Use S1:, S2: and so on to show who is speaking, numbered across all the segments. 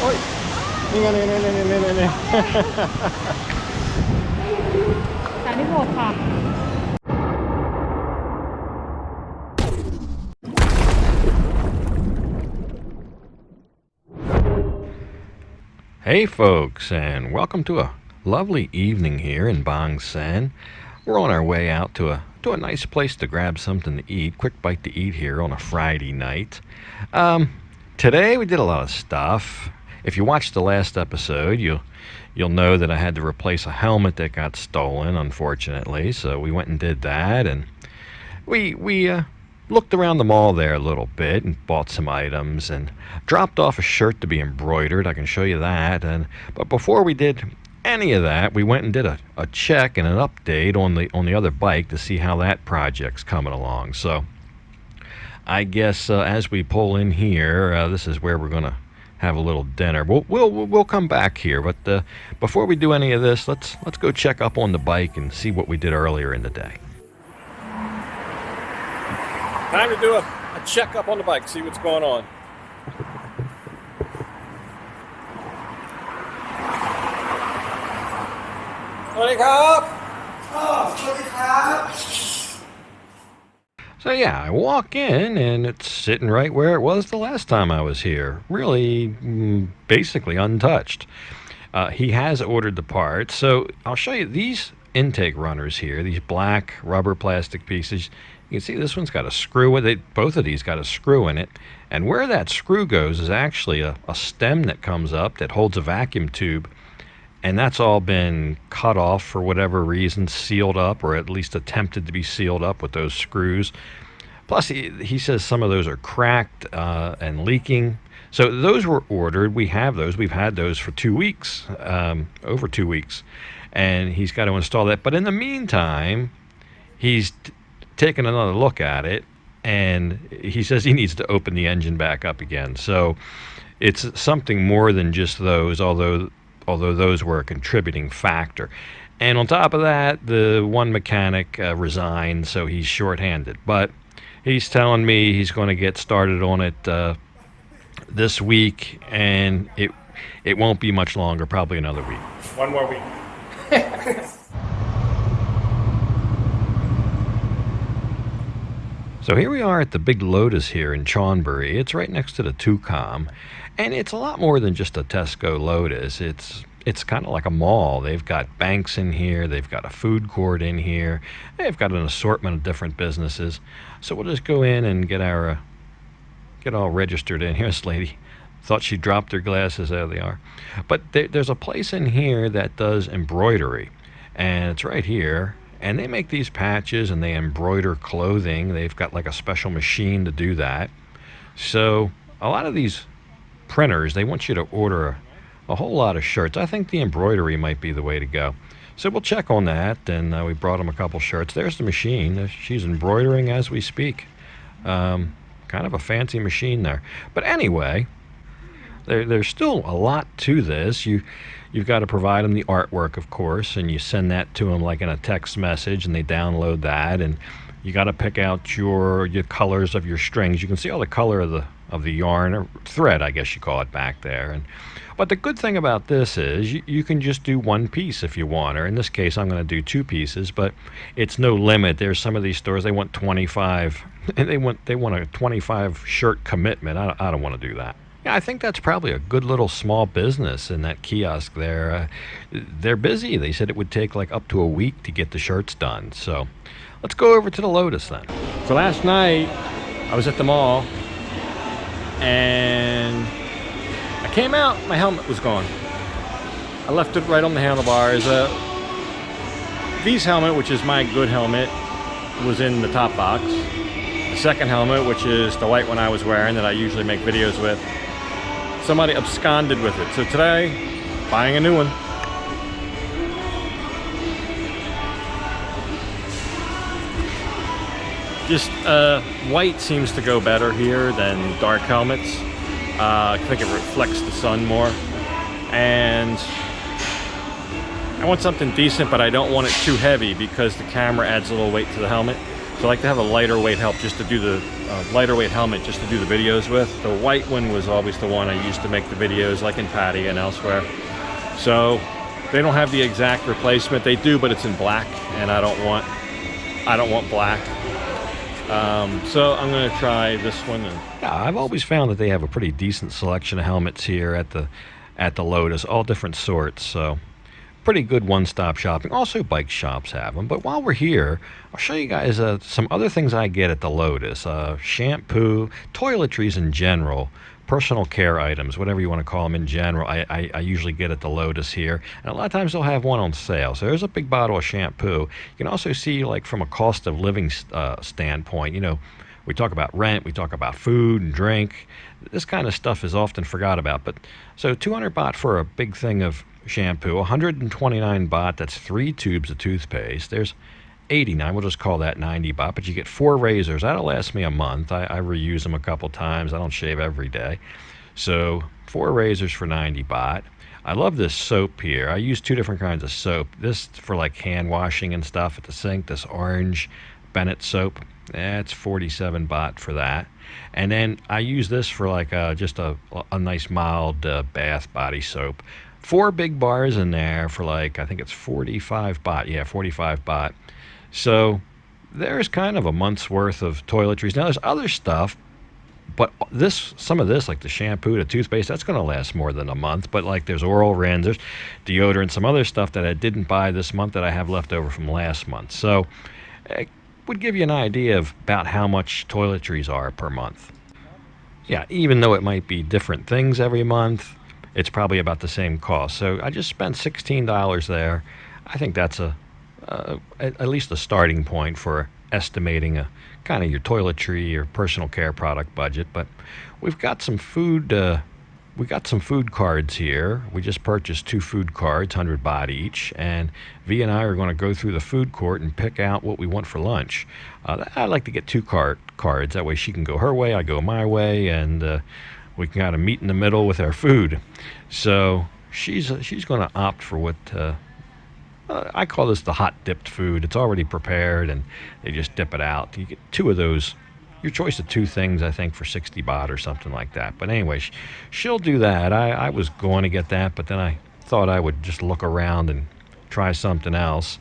S1: โอ้ยนี่ไงนี่
S2: จานที่6ค่ะ
S1: Hey folks, and welcome to a lovely evening here in Bangsaen. We're on our way out to a nice place to grab something to eat, quick bite to eat here on a Friday night. Today we did a lot of stuff. If you watched the last episode, you'll know that I had to replace a helmet that got stolen, unfortunately. So we went and did that, and we looked around the mall there a little bit and bought some items and dropped off a shirt to be embroidered. I can show you that. But before we did any of that, we went and did a check and an update on the other bike to see how that project's coming along. So I guess as we pull in here, this is where we're gonna have a little dinner. We'll come back here, but before we do any of this, let's go check up on the bike and see what we did earlier in the day. Time to do a check-up on the bike, see what's going on. So yeah, I walk in and it's sitting right where it was the last time I was here. Really, basically untouched. He has ordered the parts, so I'll show you these intake runners here, these black rubber plastic pieces. You can see this one's got a screw with it. Both of these got a screw in it. And where that screw goes is actually a stem that comes up that holds a vacuum tube. And that's all been cut off for whatever reason, sealed up, or at least attempted to be sealed up with those screws. Plus, he says some of those are cracked and leaking. So those were ordered. We have those. We've had those for 2 weeks, over 2 weeks. And he's got to install that. But in the meantime, he's taken another look at it, and he says he needs to open the engine back up again. So it's something more than just those, although those were a contributing factor. And on top of that, the one mechanic resigned, so he's shorthanded. But he's telling me he's going to get started on it this week, and it won't be much longer, probably another week. One more week. So here we are at the big Lotus here in Chonburi. It's right next to the Tucom, and it's a lot more than just a Tesco Lotus. It's kind of like a mall. They've got banks in here. They've got a food court in here. They've got an assortment of different businesses. So we'll just go in and get all registered in here. This lady thought she dropped her glasses. There they are. But there's a place in here that does embroidery, and it's right here. And they make these patches and they embroider clothing. They've got like a special machine to do that. So a lot of these printers, they want you to order a whole lot of shirts. I think the embroidery might be the way to go. So we'll check on that, and we brought them a couple shirts. There's the machine. She's embroidering as we speak. Kind of a fancy machine there. But anyway, there's still a lot to this. You've got to provide them the artwork, of course, and you send that to them like in a text message, and they download that. And you got to pick out your colors of your strings. You can see all the color of the yarn, or thread, I guess you call it, back there. But the good thing about this is you can just do one piece if you want, or in this case, I'm going to do 2 pieces. But it's no limit. There's some of these stores, they want 25, and they want a 25 shirt commitment. I don't want to do that. Yeah, I think that's probably a good little small business in that kiosk there. They're busy. They said it would take like up to a week to get the shirts done. So let's go over to the Lotus then. So last night I was at the mall and I came out, my helmet was gone. I left it right on the handlebars. V's helmet, which is my good helmet, was in the top box. The second helmet, which is the white one I was wearing that I usually make videos with, somebody absconded with it. So today, buying a new one. Just white seems to go better here than dark helmets. I think it reflects the sun more. And I want something decent, but I don't want it too heavy because the camera adds a little weight to the helmet.
S3: So I like to have a lighter weight help just to do the lighter weight helmet just to do the videos with. The white one was always the one I used to make the videos, like in Patty and elsewhere. So they don't have the exact replacement. They do, but it's in black, and I don't want black. So I'm going to try this one.
S1: Yeah, I've always found that they have a pretty decent selection of helmets here at the Lotus, all different sorts. So pretty good one-stop shopping. Also, bike shops have them. But while we're here, I'll show you guys some other things I get at the Lotus. Shampoo, toiletries in general, personal care items, whatever you want to call them in general, I usually get at the Lotus here. And a lot of times they'll have one on sale. So there's a big bottle of shampoo. You can also see, like, from a cost of living standpoint, you know, we talk about rent, we talk about food and drink. This kind of stuff is often forgot about. But so 200 baht for a big thing of shampoo, 129 baht, that's 3 tubes of toothpaste. There's 89, we'll just call that 90 baht, but you get 4 razors. That'll last me a month. I reuse them a couple times. I don't shave every day. So 4 razors for 90 baht. I love this soap here. I use 2 different kinds of soap. This for like hand washing and stuff at the sink, this orange Bennett soap. That's 47 baht for that. And then I use this for like just a nice mild bath body soap. 4 big bars in there for like, I think it's 45 baht. Yeah, 45 baht. So there's kind of a month's worth of toiletries. Now there's other stuff, but some of this, like the shampoo, the toothpaste, that's going to last more than a month. But like there's oral rinse, there's deodorant, some other stuff that I didn't buy this month that I have left over from last month. So it would give you an idea of about how much toiletries are per month. Yeah, even though it might be different things every month, it's probably about the same cost. So I just spent $16 there. I think that's at least a starting point for estimating a kind of your toiletry or personal care product budget. But we've got some food. We got some food cards here. We just purchased 2 food cards, 100 baht each, and V and I are going to go through the food court and pick out what we want for lunch. I like to get 2 cards. That way she can go her way, I go my way, and we can kind of meet in the middle with our food. So she's going to opt for what I call this the hot dipped food. It's already prepared, and they just dip it out. You get 2 of those. Your choice of 2 things, I think, for 60 baht or something like that. But anyway, she'll do that. I was going to get that, but then I thought I would just look around and try something else.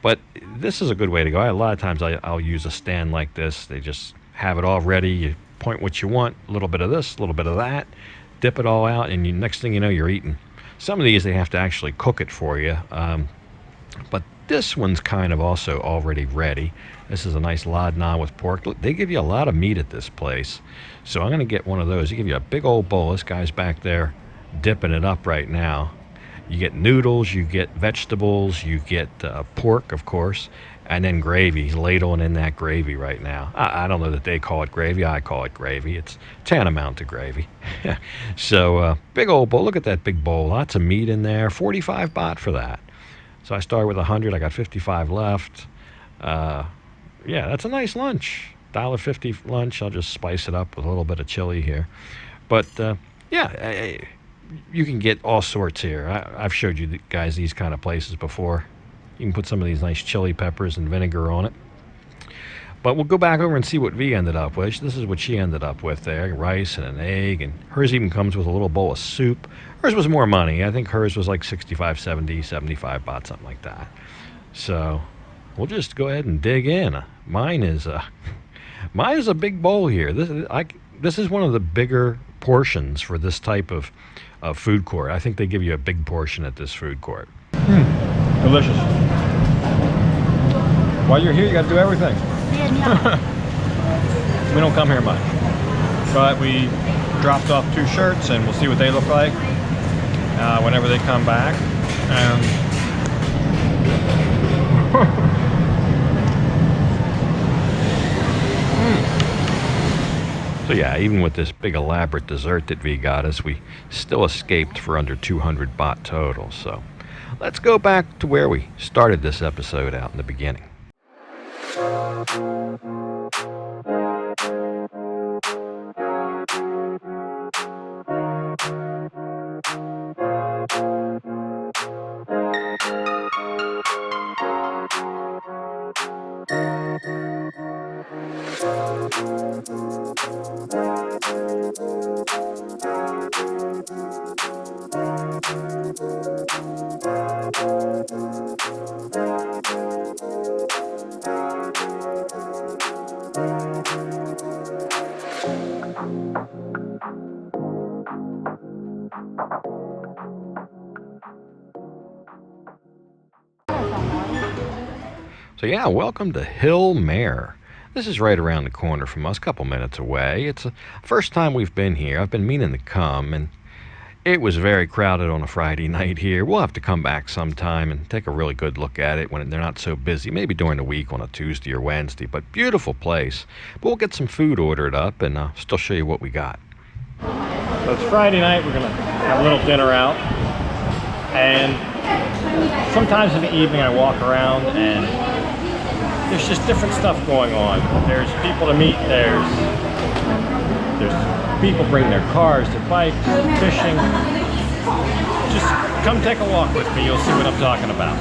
S1: But this is a good way to go. A lot of times I'll use a stand like this. They just have it all ready. You point what you want, a little bit of this, a little bit of that, dip it all out, and next thing you know, you're eating. Some of these, they have to actually cook it for you. But this one's kind of also already ready. This is a nice lad naan with pork. Look, they give you a lot of meat at this place. So I'm going to get one of those. They give you a big old bowl. This guy's back there dipping it up right now. You get noodles, you get vegetables, you get pork, of course, and then gravy. He's ladling in that gravy right now. I don't know that they call it gravy. I call it gravy. It's tantamount to gravy. So big old bowl. Look at that big bowl. Lots of meat in there. 45 baht for that. So I started with 100. I got 55 left. Yeah, that's a nice lunch. $1.50 lunch. I'll just spice it up with a little bit of chili here. But yeah, you can get all sorts here. I've showed you guys these kind of places before. You can put some of these nice chili peppers and vinegar on it. But we'll go back over and see what V ended up with. This is what she ended up with there. Rice and an egg. And hers even comes with a little bowl of soup. Hers was more money. I think hers was like 65, 70, 75 baht, something like that. So we'll just go ahead and dig in. Mine is a big bowl here. This is one of the bigger portions for this type of food court. I think they give you a big portion at this food court.
S3: Delicious. While you're here, you got to do everything. We don't come here much, but we dropped off 2 shirts, and we'll see what they look like whenever they come back.
S1: So yeah, even with this big elaborate dessert that V got us, we still escaped for under 200 baht total. So let's go back to where we started this episode out in the beginning. So yeah, welcome to Hill Mare. This is right around the corner from us, a couple minutes away. It's the first time we've been here. I've been meaning to come, and it was very crowded on a Friday night here. We'll have to come back sometime and take a really good look at it when they're not so busy, maybe during the week on a Tuesday or Wednesday, but beautiful place. But we'll get some food ordered up and still show you what we got.
S3: So it's Friday night, we're gonna have a little dinner out, and sometimes in the evening I walk around and there's just different stuff going on. There's people to meet, there's people bring their cars, their bikes, fishing. Just come take a walk with me, you'll see what I'm talking about.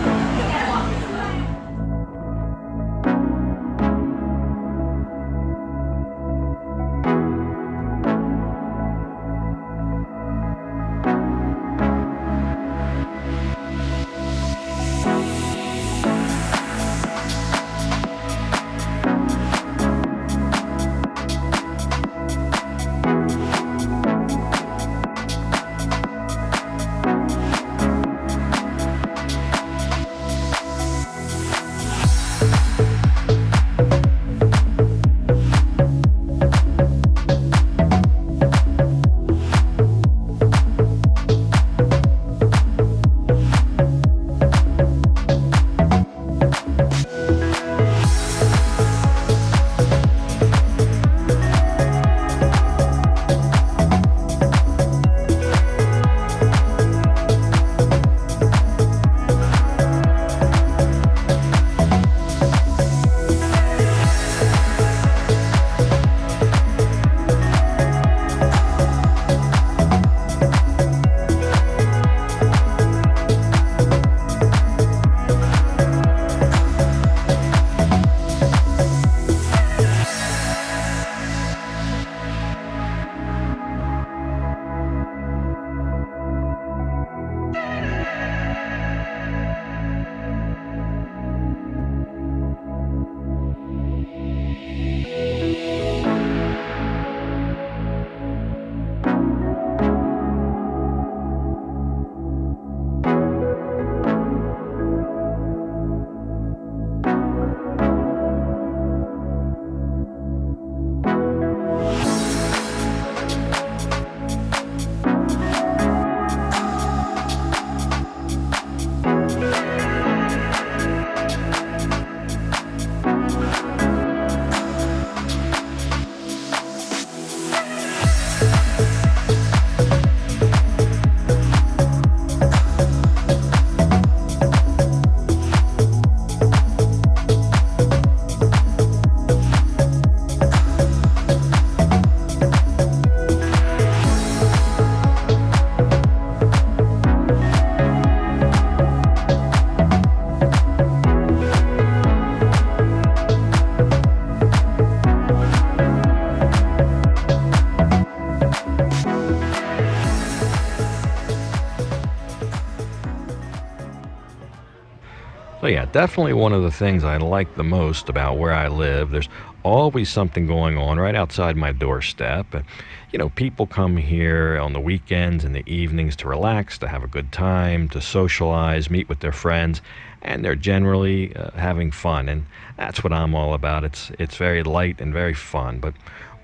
S1: So yeah, definitely one of the things I like the most about where I live. There's always something going on right outside my doorstep. You know, people come here on the weekends and the evenings to relax, to have a good time, to socialize, meet with their friends, and they're generally having fun. And that's what I'm all about. It's very light and very fun. But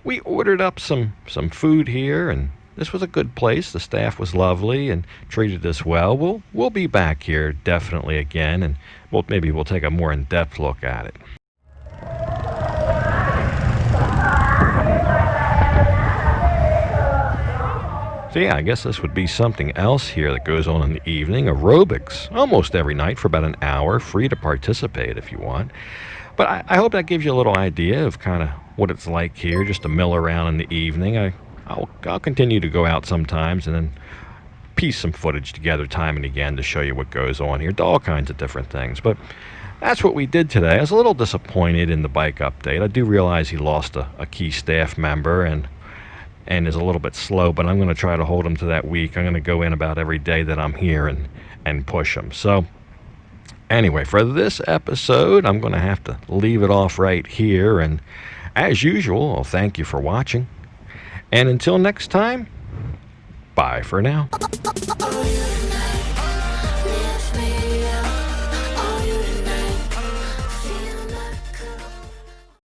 S1: we ordered up some food here, and this was a good place. The staff was lovely and treated us well. We'll be back here definitely again, and maybe we'll take a more in-depth look at it. So yeah, I guess this would be something else here that goes on in the evening. Aerobics, almost every night for about an hour, free to participate if you want. But I hope that gives you a little idea of kind of what it's like here, just to mill around in the evening. I'll continue to go out sometimes and then piece some footage together time and again to show you what goes on here, all kinds of different things. But that's what we did today. I was a little disappointed in the bike update. I do realize he lost a key staff member, and and is a little bit slow, but I'm going to try to hold him to that week. I'm going to go in about every day that I'm here and push him. So anyway, for this episode, I'm going to have to leave it off right here. And as usual, I'll thank you for watching. And until next time, bye for now.